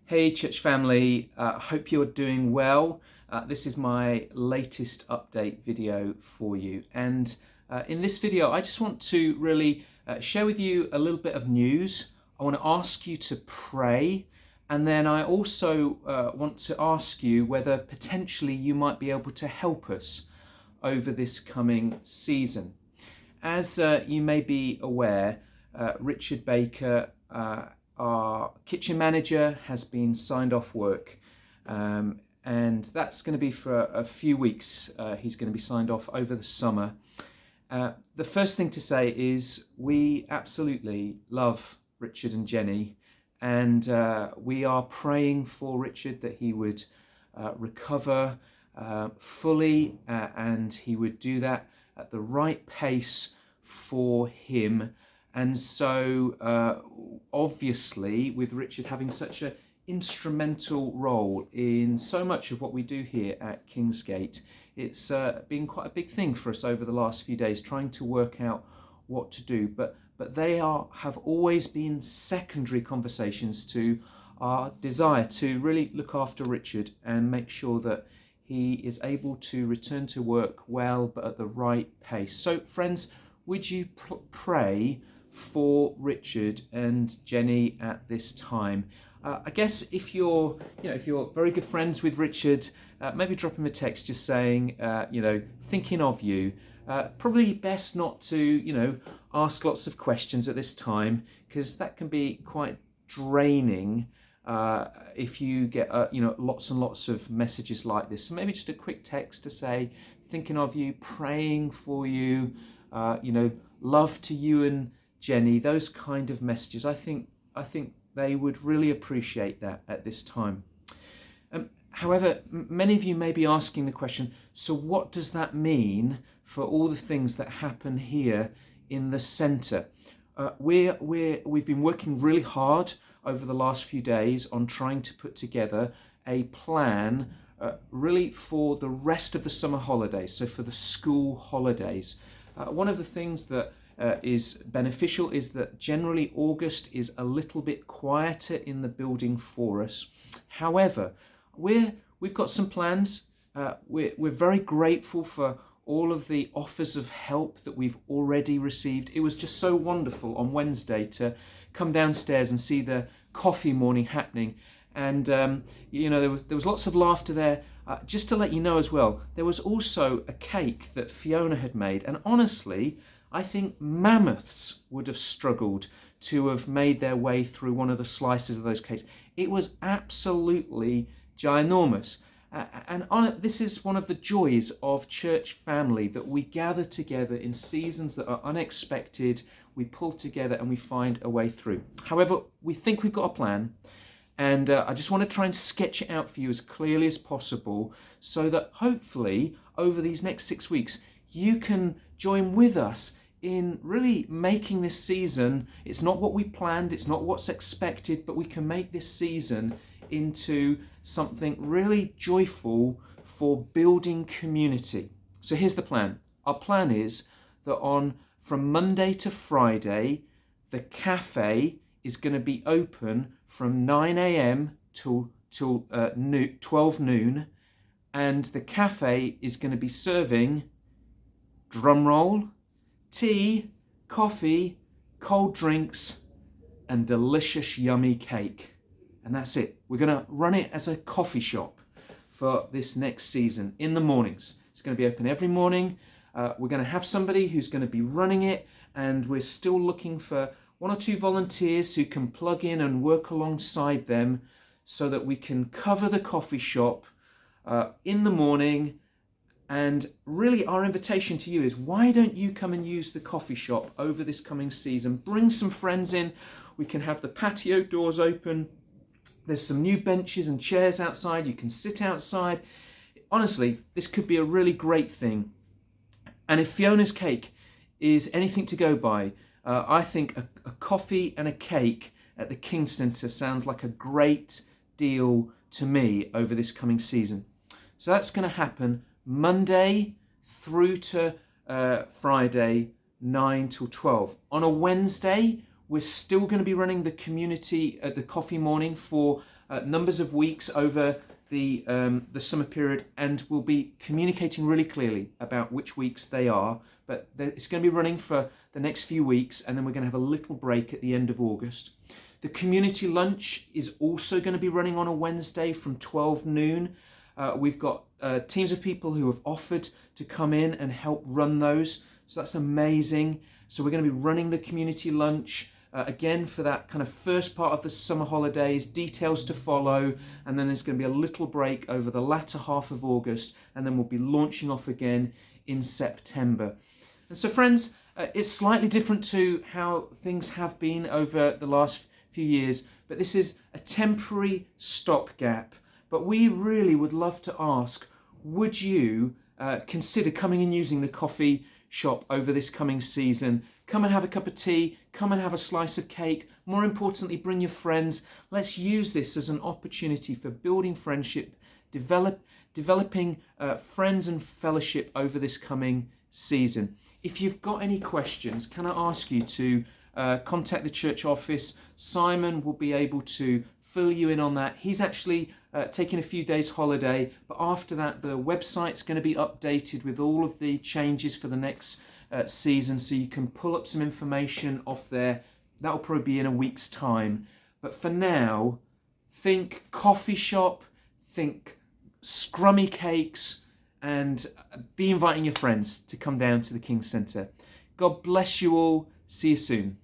Hey church family, hope you're doing well. This is my latest update video for you, and in this video I just want to really share with you a little bit of news. I want to ask you to pray, and then I also want to ask you whether potentially you might be able to help us over this coming season. As you may be aware, Richard Baker, our kitchen manager, has been signed off work, and that's going to be for a few weeks. He's going to be signed off over the summer. The first thing to say is we absolutely love Richard and Jenny, and we are praying for Richard that he would recover fully, and he would do that at the right pace for him. And so obviously, with Richard having such an instrumental role in so much of what we do here at Kingsgate, it's been quite a big thing for us over the last few days, trying to work out what to do. But they have always been secondary conversations to our desire to really look after Richard and make sure that he is able to return to work well, but at the right pace. So friends, would you pray for Richard and Jenny at this time? I guess if you're very good friends with Richard, maybe drop him a text just saying, thinking of you. Probably best not to, ask lots of questions at this time, because that can be quite draining if you get, lots and lots of messages like this. So maybe just a quick text to say, thinking of you, praying for you, love to you and Jenny, those kind of messages. I think they would really appreciate that at this time. However, many of you may be asking the question, so what does that mean for all the things that happen here in the centre? We've been working really hard over the last few days on trying to put together a plan really for the rest of the summer holidays, so for the school holidays. One of the things that is beneficial is that generally August is a little bit quieter in the building for us. However, we've got some plans. We're very grateful for all of the offers of help that we've already received. It was just so wonderful on Wednesday to come downstairs and see the coffee morning happening, and there was lots of laughter there. Just to let you know as well, there was also a cake that Fiona had made, and honestly, I think mammoths would have struggled to have made their way through one of the slices of those cakes. It was absolutely ginormous. This is one of the joys of church family, that we gather together in seasons that are unexpected. We pull together and we find a way through. However, we think we've got a plan, and I just want to try and sketch it out for you as clearly as possible, so that hopefully over these next 6 weeks you can join with us in really making this season. It's not what we planned, it's not what's expected, but we can make this season into something really joyful for building community. So here's the plan. Our plan is that from Monday to Friday, the cafe is going to be open from 9 a.m. till 12 noon, and the cafe is going to be serving, drumroll, tea, coffee, cold drinks, and delicious yummy cake. And that's it. We're going to run it as a coffee shop for this next season in the mornings. It's going to be open every morning. We're going to have somebody who's going to be running it, and we're still looking for 1 or 2 volunteers who can plug in and work alongside them, so that we can cover the coffee shop in the morning. And really our invitation to you is, why don't you come and use the coffee shop over this coming season? Bring some friends in. We can have the patio doors open. There's some new benches and chairs outside. You can sit outside. Honestly, this could be a really great thing. And if Fiona's cake is anything to go by, I think a coffee and a cake at the King Centre sounds like a great deal to me over this coming season. So that's going to happen Monday through to Friday, 9 till 12. On a Wednesday, We're still going to be running the community the coffee morning for numbers of weeks over the summer period, and we'll be communicating really clearly about which weeks they are. But it's going to be running for the next few weeks, and then we're going to have a little break at the end of August. The community lunch is also going to be running on a Wednesday from 12 noon. We've got teams of people who have offered to come in and help run those. So that's amazing. So we're going to be running the community lunch again for that kind of first part of the summer holidays, details to follow. And then there's going to be a little break over the latter half of August. And then we'll be launching off again in September. And so friends, it's slightly different to how things have been over the last few years, but this is a temporary stopgap. But we really would love to ask, would you consider coming and using the coffee shop over this coming season? Come and have a cup of tea, come and have a slice of cake. More importantly, bring your friends. Let's use this as an opportunity for building friendship, developing friends and fellowship over this coming season. If you've got any questions, can I ask you to contact the church office? Simon will be able to fill you in on that. He's actually taking a few days holiday, but after that the website's going to be updated with all of the changes for the next season, so you can pull up some information off there. That'll probably be in a week's time. But for now, think coffee shop, think scrummy cakes, and be inviting your friends to come down to the King's Centre. God bless you all. See you soon.